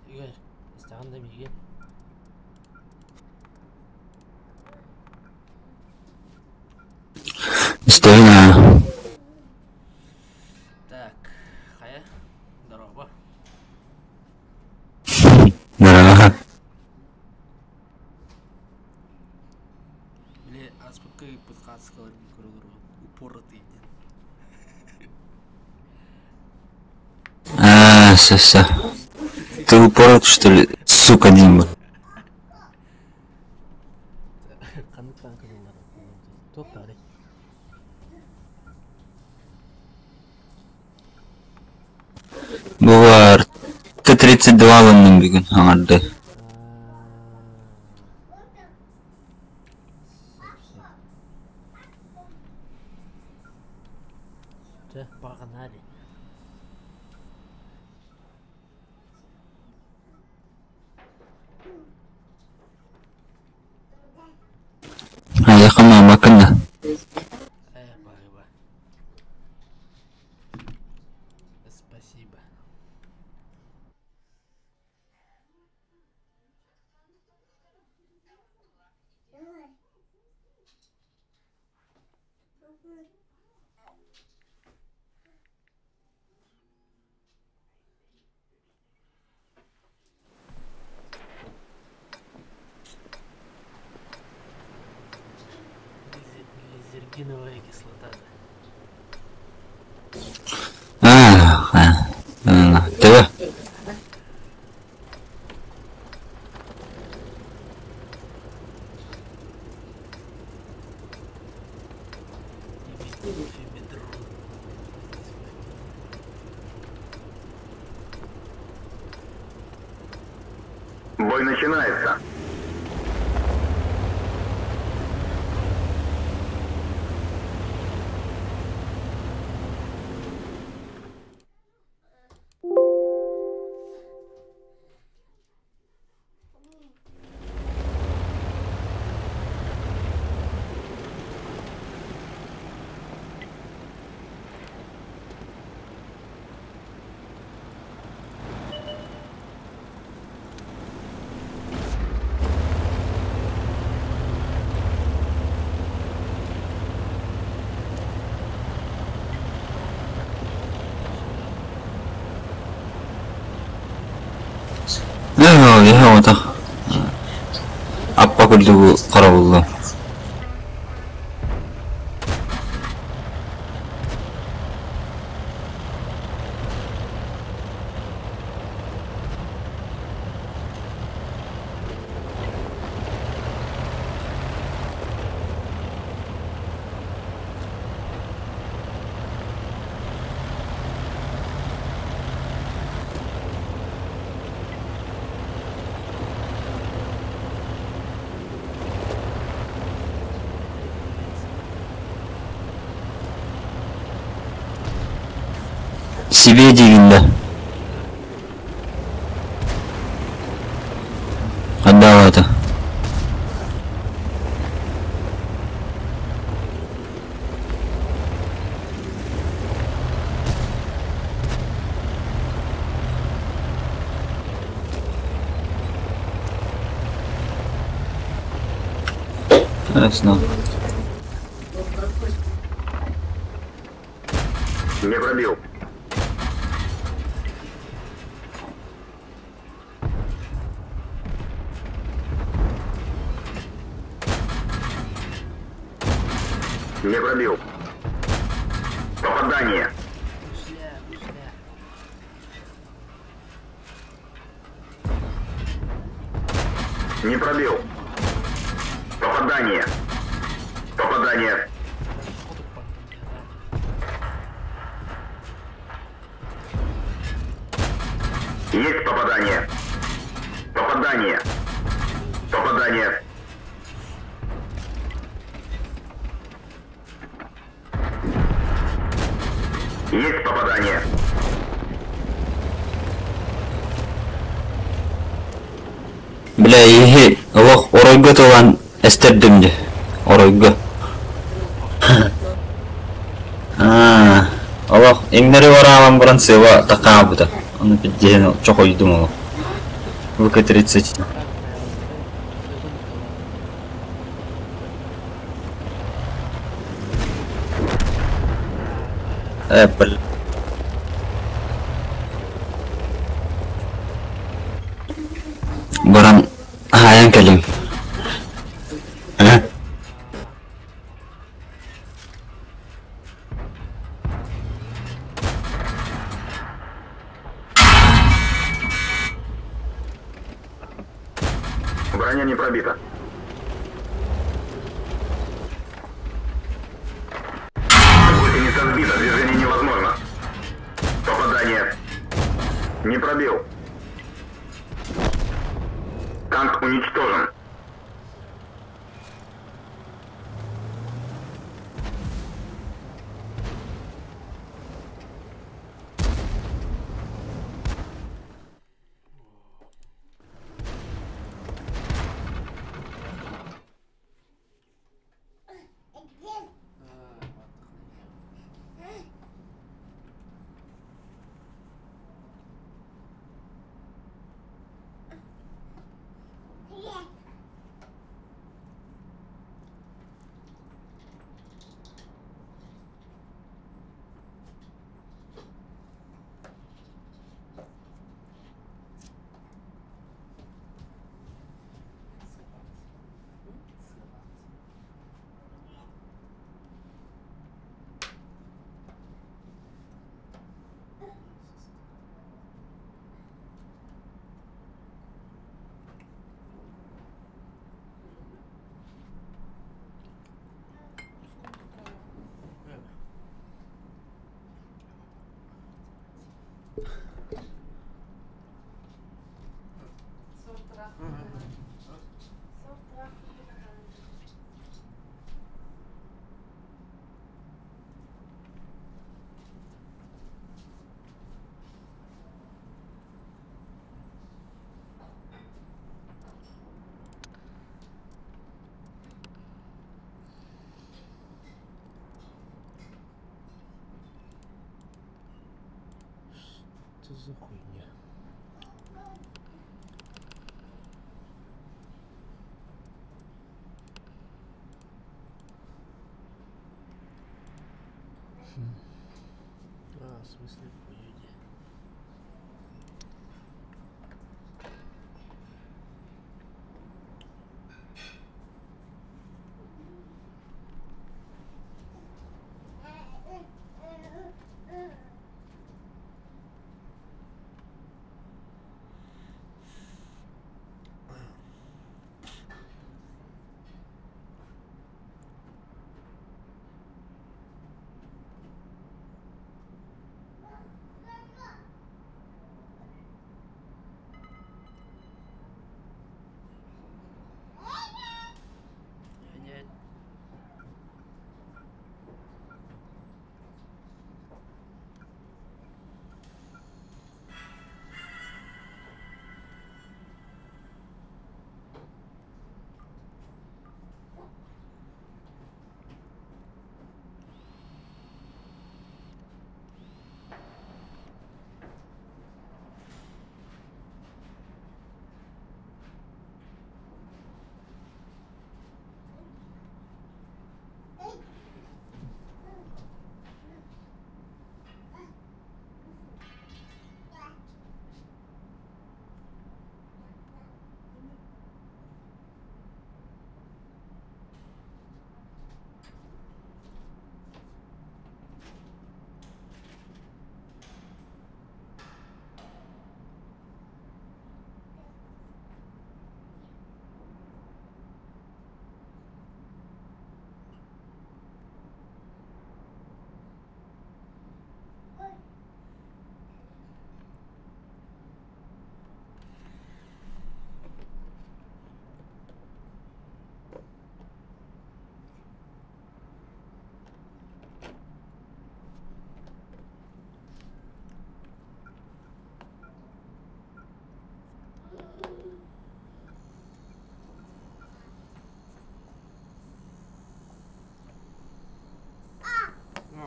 Игорь, استعنا بيجي. استوينا. Так, хая, здорово. Здорово. Бля, а сколько подсказывал микродору? Упоротый. Соса. Ты упорот, что ли? Сука, Дима. Бұлар Т-32 алынның бүгін аңарды. Погнали. Аяқыма макына. Спасибо. Спасибо. Глизергиновая кислота. Давай. Бой начинается. Я вот так. Аппа күлдігі қара болды. Себе дегенде. Отдал это. Ясно. Не пробил. Не пробил. Попадание. Не пробил. Попадание. Попадание. Есть попадание. Попадание. Попадание. Есть попадание. Бля, еге, лох оройго туган эстердимди. Оройго. Allah ingleri варааман баран сева такаабыта. Аны пидден чокойдум ол. ВК-30. Apple. Баран хаян келим. Броня не пробита. Гусеница сбита, движение невозможно. Попадание. Не пробил. Танк уничтожен. Что за хуйня? В смысле поедет?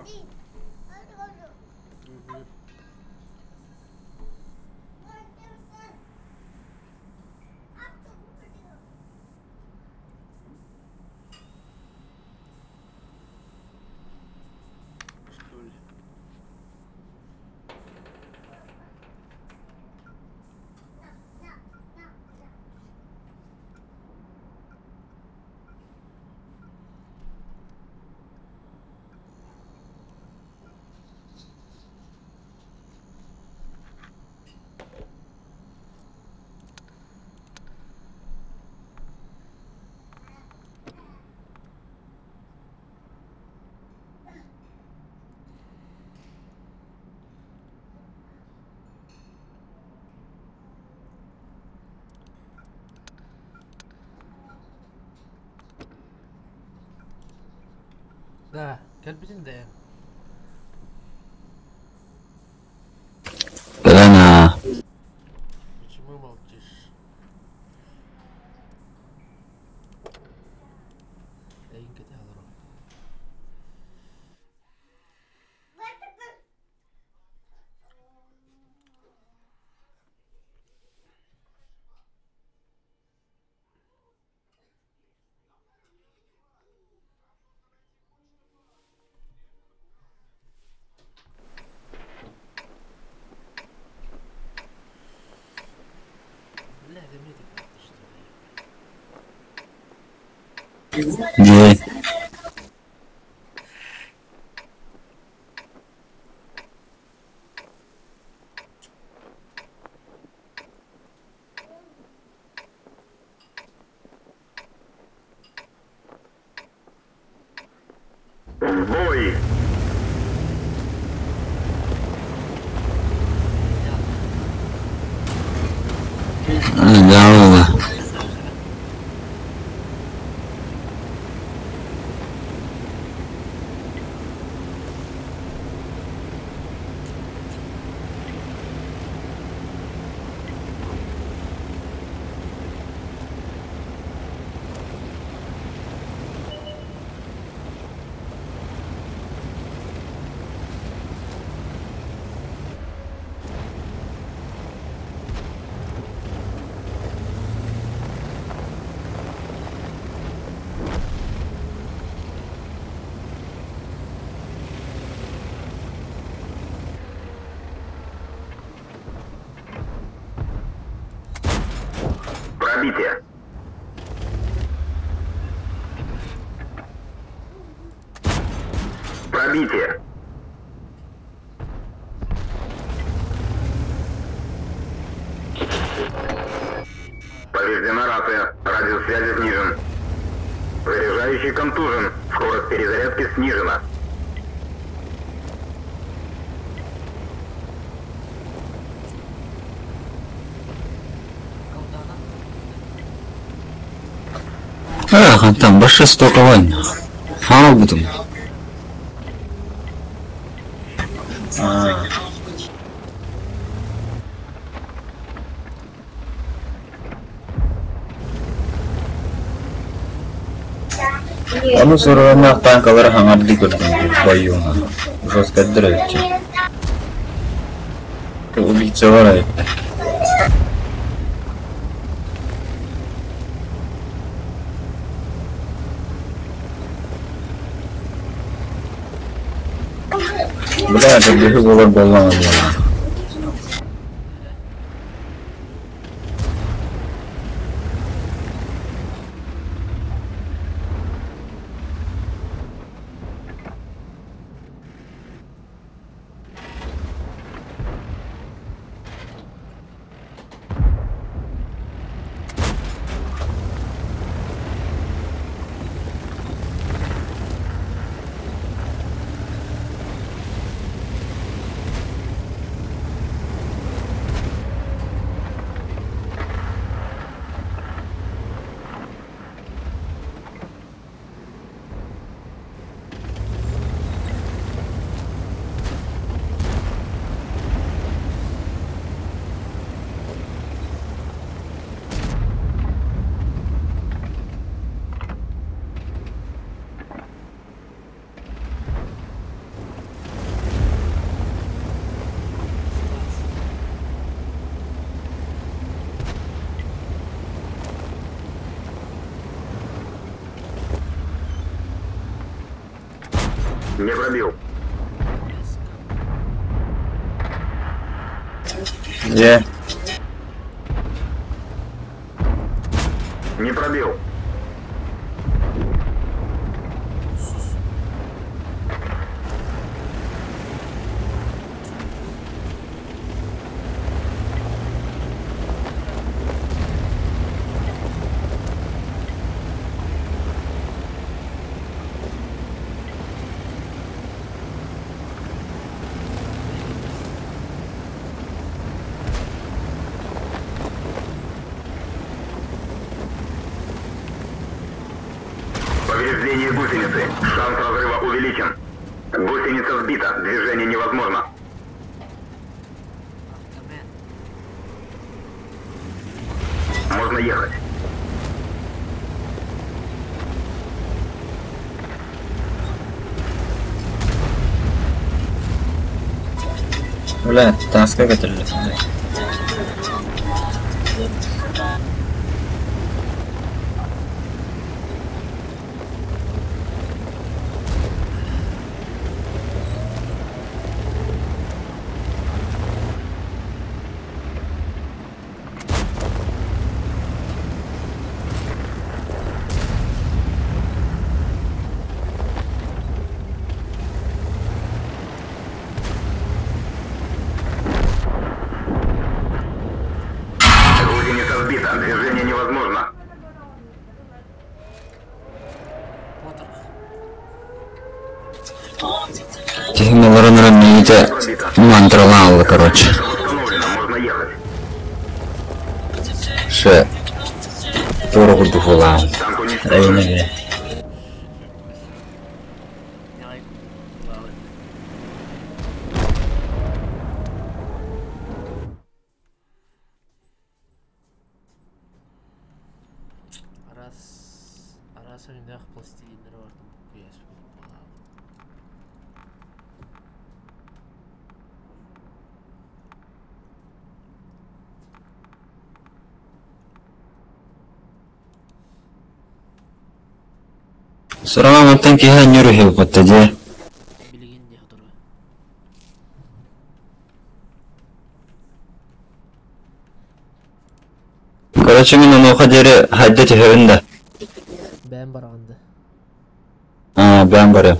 Что ли? Да, kalbinin de. Рано. Почему молчишь? Я инка тяло. Бля, да мне так что ли? Не. В бой! Да, Пробитие. Пробитие. Повреждена рация. Радиус связи снижен. Заряжающий контужен. Скорость перезарядки снижена. там большинство ковань. Будем. Suruhnya tangkalar hangat di gedung bayungan. Terus kederet. Ubi cewek. Beda ada bisu bolong bolong aja. Не пробил. Где? Не пробил. Повреждение гусеницы. Шанс разрыва увеличен. Гусеница сбита. Движение невозможно. Можно ехать. Бля, таска götürülür. Гусеница сбита. Движение невозможно. Технологların önünde mantralı aldı короче. Установлено. Можно ехать. Ще дорого духовав. Танк уничтожен. Районові. Давай. Ладно. Раз önünde plastiğinleri vardı. Bu yes. Сұраған оттан кейін нүріхе өтті де. Bilgin ne kadar? Короче, мен оны оқа дері хайда техерінде. Ben barandı. Ben барам.